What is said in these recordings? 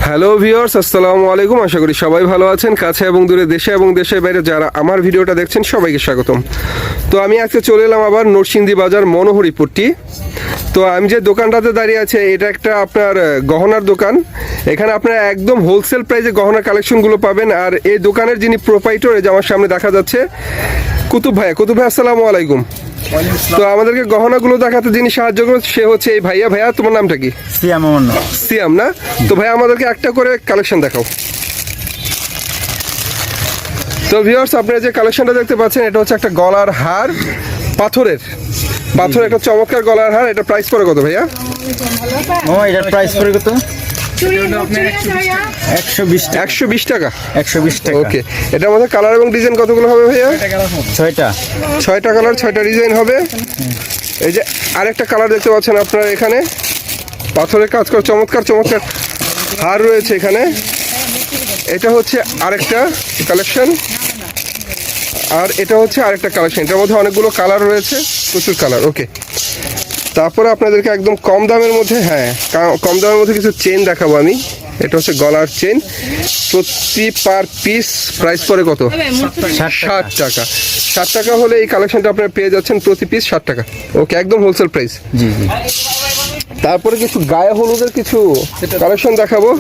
Hello viewers, আসসালামু আলাইকুম। আশা করি সবাই ভালো আছেন। কাছে এবং দূরে, দেশে এবং দেশের বাইরে যারা আমার ভিডিওটা দেখছেন সবাইকে স্বাগতম। তো আমি আজকে চলে এলাম আবার নরসিংদী বাজার মনোহরিপুরটি। তো আমি যে দোকানটাতে দাঁড়িয়ে আছে এটা একটা আপনার গহনার দোকান। এখানে আপনারা একদম হোলসেল প্রাইসে গহনার কালেকশনগুলো পাবেন। আর এই দোকানের যিনি প্রোপাইটর, এই যে আমার সামনে দেখা যাচ্ছে, কুতুব ভাই। কুতুব ভাই, আসসালামু আলাইকুম। তো আমাদেরকে গহনাগুলো দেখাতে যিনি সাহায্য করছে সে হচ্ছে এই ভাইয়া। ভাইয়া, তোমার নামটা কি? সিয়াম। সিয়াম না? তো ভাইয়া আমাদেরকে একটা করে কালেকশন দেখাও। তো ভিউয়ার্স, আপনারা যে কালেকশনটা দেখতে পাচ্ছেন এটা হচ্ছে একটা গলার হার, পাথরের একটা চমৎকার গলার হার। এটা প্রাইস পড়ে কত ভাইয়া? এটার প্রাইস পড়ে কত? 120 টাকা। 120 টাকা। ওকে, এটার মধ্যে কালার এবং ডিজাইন কতগুলো হবে ভাইয়া? 6টা কালার, 6টা ডিজাইন হবে। এই যে আরেকটা কালার দেখতে পাচ্ছেন আপনারা, এখানে পাথরের কাজ করা চমৎকার হার রয়েছে এখানে। এটা হচ্ছে আরেকটা কালেকশন, আর এটা হচ্ছে আরেকটা কালেকশন। এটার মধ্যে অনেকগুলো কালার রয়েছে, প্রচুর কালার। ওকে, তারপরে আপনাদেরকে একদম কম দামের মধ্যে, কম দামের মধ্যে কিছু চেন দেখাবো আমি। এটা হচ্ছে গলার চেন, প্রতি পার পিস প্রাইস পড়ে কত? 60 টাকা। 60 টাকা হলে এই কালেকশনটা আপনারা পেয়ে যাচ্ছেন প্রতি পিস 60 টাকা। ওকে, একদম হোলসেল প্রাইস। তারপরে কিছু গায়ে হলুদের কিছু কালেকশন দেখাবো।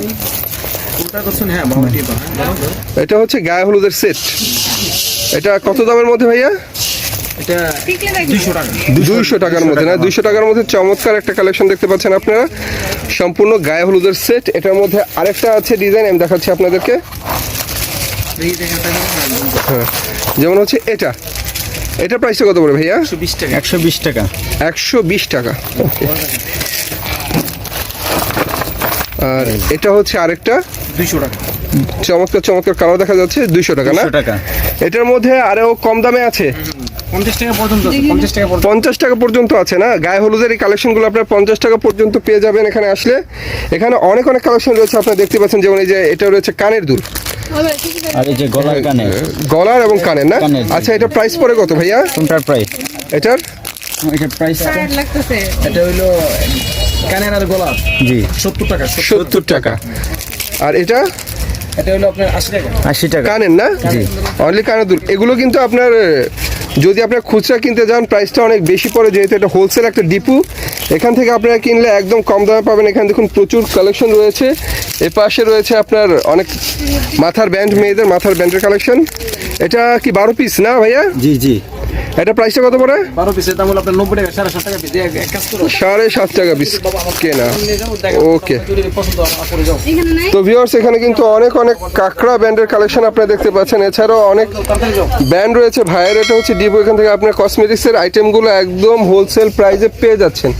এটা হচ্ছে গায়ে হলুদের সেট। এটা কত দামের মধ্যে ভাইয়া? 200 টাকার মধ্যে না? 200 টাকার মধ্যে চমৎকার একটা কালেকশন দেখতে পাচ্ছেন আপনারা, সম্পূর্ণ গায়ে হলুদের সেট। এটার মধ্যে আরেকটা আছে ডিজাইন, আমি দেখাচ্ছি আপনাদেরকে। যেমন হচ্ছে এটা প্রাইসটা কত পড়বে ভাইয়া? 120 টাকা। 120 টাকা। ওকে, আর এটা হচ্ছে আরেকটা 200 টাকা। চমৎকার কালার দেখা যাচ্ছে, 200 টাকা না? এটার মধ্যে আরো কম দামে আছে, 50 টাকা পর্যন্ত আছে না? গায়ে হলুদের এই কালেকশনগুলো আপনার 50 টাকা পর্যন্ত পেয়ে যাবেন এখানে আসলে। এখানে অনেক কালেকশন রয়েছে আপনারা দেখতে পাচ্ছেন। যেমন এই যে এটা রয়েছে কানের দুল, আর এই যে গলার এবং কানের না? আচ্ছা, এটা প্রাইস পড়ে কত ভাইয়া? কোনটার প্রাইস? এটার প্রাইস এটা হলো কানের আর গলার। জি, 70 টাকা। আর এটা হলো আপনার 80 টাকা। কানের না? জি, অনলি কানের দুল। এগুলো কিন্তু আপনার যদি আপনার খুচরা কিনতে যান প্রাইসটা অনেক বেশি পড়ে, যেহেতু এটা হোলসেল একটা ডিপু। এখান থেকে আপনারা কিনলে একদম কম দামে পাবেন। এখানে দেখুন প্রচুর কালেকশন রয়েছে। এ পাশে রয়েছে আপনার অনেক মাথার ব্যান্ড, মেয়েদের মাথার ব্যান্ডের কালেকশন। এটা কি 12 পিস না ভাইয়া? জি। এটা প্রাইসটা কত পড়ে? 12 পিসের দাম হলো আপনার 90 টাকা, 7.5 টাকা পিস। এক কাজ করো, 7.5 টাকা পিস কেনা। ওকে, তো ভিউয়ার্স, এখানে কিন্তু অনেক কাকড়া ব্যান্ডের কালেকশন আপনারা দেখতে পাচ্ছেন। এছাড়াও অনেক ব্যান্ড রয়েছে ভাইয়ের। এটা হচ্ছে ডিপো। এখান থেকে আপনার কসমেটিক্সের আইটেমগুলো একদম হোলসেল প্রাইসে পেয়ে যাচ্ছেন,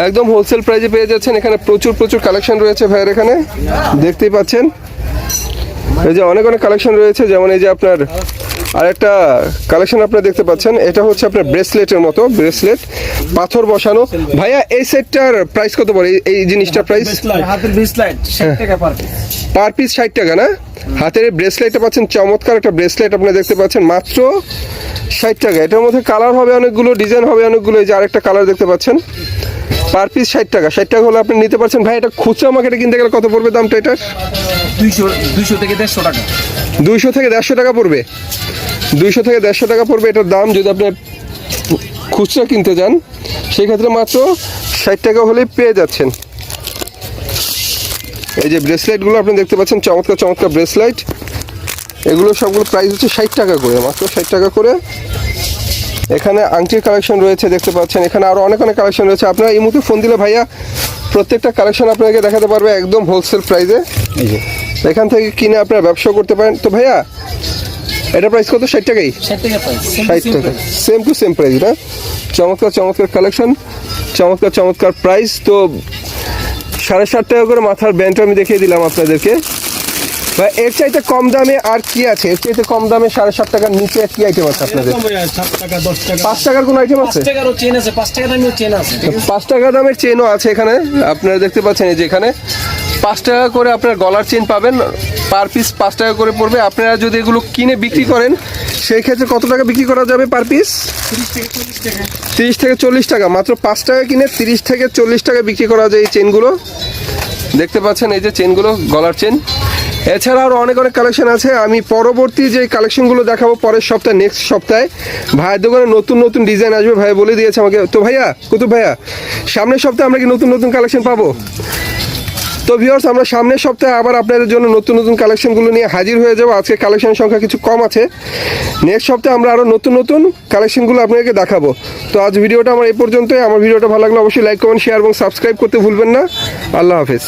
একদম হোলসেল প্রাইসে পেয়ে যাচ্ছেন। এখানে প্রচুর কালেকশন রয়েছে ভাইয়ের, এখানে দেখতেই পাচ্ছেন। এই যে অনেক কালেকশন রয়েছে। যেমন এই যে আপনার আরেকটা কালেকশন আপনারা দেখতে পাচ্ছেন, এটা হচ্ছে আপনার ব্রেসলেটের মতো, ব্রেসলেট পাথর বসানো। ভাইয়া, এই সেটটার প্রাইস কত পড়ে? এই জিনিসটার প্রাইস হাতের ব্রেসলেট 60 টাকা পার পিস 60 টাকা না? হাতের ব্রেসলেটটা পাচ্ছেন, চমৎকার একটা ব্রেসলেট আপনারা দেখতে পাচ্ছেন, মাত্র 60 টাকা। এটার মধ্যে কালার হবে অনেকগুলো, ডিজাইন হবে অনেকগুলো। এই যে আরেকটা কালার দেখতে পাচ্ছেন, পার পিস 60 টাকা। 60 টাকা হলে আপনি নিতে পারছেন। ভাই, এটা খুচরা মার্কেটে কিনতে গেলে কত পড়বে দামটা এটার? 200 থেকে 150 টাকা। 200 থেকে 150 টাকা পড়বে। 200 থেকে 150 টাকা পড়বে এটার দাম। যদি আপনি খুচরা কিনতে যান সেক্ষেত্রে মাত্র 60 টাকা হলেই পেয়ে যাচ্ছেন। এই যে ব্রেসলেটগুলো আপনি দেখতে পাচ্ছেন, চমৎকার ব্রেসলেট। এগুলো সবগুলো প্রাইস হচ্ছে 60 টাকা করে, মাত্র 60 টাকা করে। এখানে আংটির কালেকশন রয়েছে দেখতে পাচ্ছেন। এখানে আরো অনেক কালেকশন রয়েছে। আপনারা এই মুহূর্তে ফোন দিলে ভাইয়া প্রত্যেকটা কালেকশন আপনাকে দেখাতে পারবে একদম হোলসেল প্রাইসে। এখান থেকে কিনে আপনারা ব্যবসা করতে পারেন। তো ভাইয়া, এটা প্রাইস কত? 60 টাকাই। 60 টাকা, সেম টু সেম প্রাইস না? চমৎকার কালেকশন, চমৎকার প্রাইস। তো 7.5 টাকা করে মাথার ব্যান্ডটা আমি দেখিয়ে দিলাম আপনাদেরকে। ভাই, এর চাইতে কম দামে আর কি আছে? এর চাইতে কম দামে 7.5 টাকার নিচে কি আইটেম আছে আপনাদের? 5 টাকার কোন আইটেম আছে? 5 টাকা দামের চেনও আছে এখানে আপনারা দেখতে পাচ্ছেন। এই যে এখানে 5 টাকা করে আপনার গলার চেন পাবেন, পার পিস 5 টাকা করে পড়বে। আপনারা যদি এগুলো কিনে বিক্রি করেন সেই ক্ষেত্রে কত টাকা বিক্রি করা যাবে পার পিস? 30 থেকে 40 টাকা। মাত্র 5 টাকা কিনে 30 থেকে 40 টাকা বিক্রি করা যায় এই চেনগুলো। দেখতে পাচ্ছেন এই যে চেনগুলো, গলার চেন। এছাড়া আরও অনেক অনেক কালেকশন আছে। আমি পরবর্তী যে কালেকশনগুলো দেখাবো পরের সপ্তাহে, নেক্সট সপ্তাহে ভাইয়ের দোকানে নতুন নতুন ডিজাইন আসবে, ভাই বলে দিয়েছে আমাকে। তো ভাইয়া, কুতুব ভাইয়া, সামনের সপ্তাহে আমরা কি নতুন নতুন কালেকশন পাবো? তো ভিউয়ার্স, আমরা সামনের সপ্তাহে আবার আপনাদের জন্য নতুন নতুন কালেকশনগুলো নিয়ে হাজির হয়ে যাবো। আজকে কালেকশনের সংখ্যা কিছু কম আছে, নেক্সট সপ্তাহে আমরা আরও নতুন নতুন কালেকশনগুলো আপনাদেরকে দেখাবো। তো আজ ভিডিওটা আমার এই পর্যন্তই। আমার ভিডিওটা ভালো লাগলে অবশ্যই লাইক, কমেন্ট, শেয়ার এবং সাবস্ক্রাইব করতে ভুলবেন না। আল্লাহ হাফেজ।